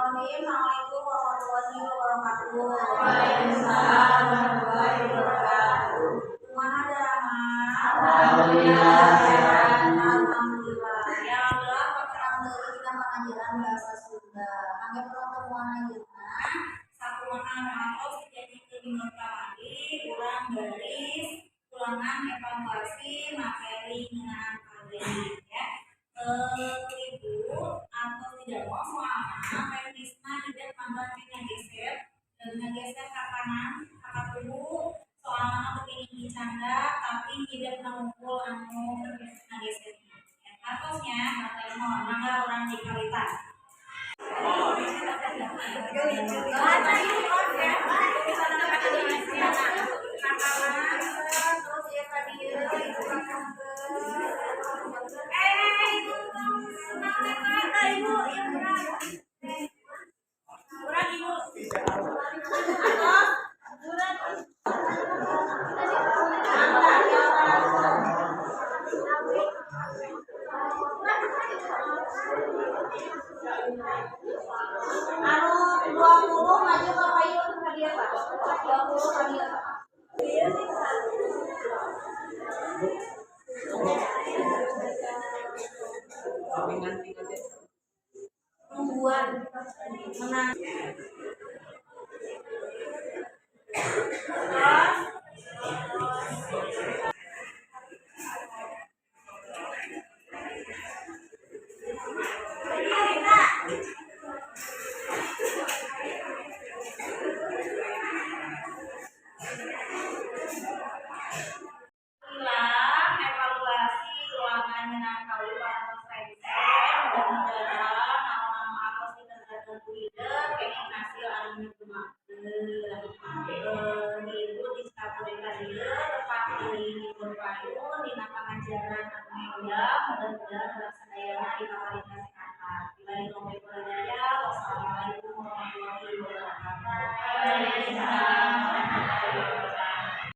Assalamualaikum warahmatullahi wabarakatuh. Waalaikumsalam warahmatullahi wabarakatuh. Kumaha Rama? Alhamdulillah sehat. Alhamdulillah. Ya Allah, perkenan deui kita pengajaran bahasa Sunda. Mangga pertemuan ayeuna sakumaha maos dijadikeun dina kamari urang baris ulangan evaluasi materi ngeunaan kalian ya. Ibu atau tidak mau soalnya teknisnya tidak tambah geser geser ke kanan ke tubuh soalnya begini dicanda tapi tidak mengumpul anu gesernya ya katosnya materi mohon mangga orang dikalitan anu 20 maju ke payung ke dia Pak 20 ke dia Pak tungguan menang evaluasi ruangan ngeunaan kawiluan dan nama aku sih tergantung leader pengen hasil anu kumaha ibu di Kapolda dia tepat di Payun dina pangajaran anu mulia mudah-mudahan sadayana di kapalitas kesehatan. Bila di Komite Perdaya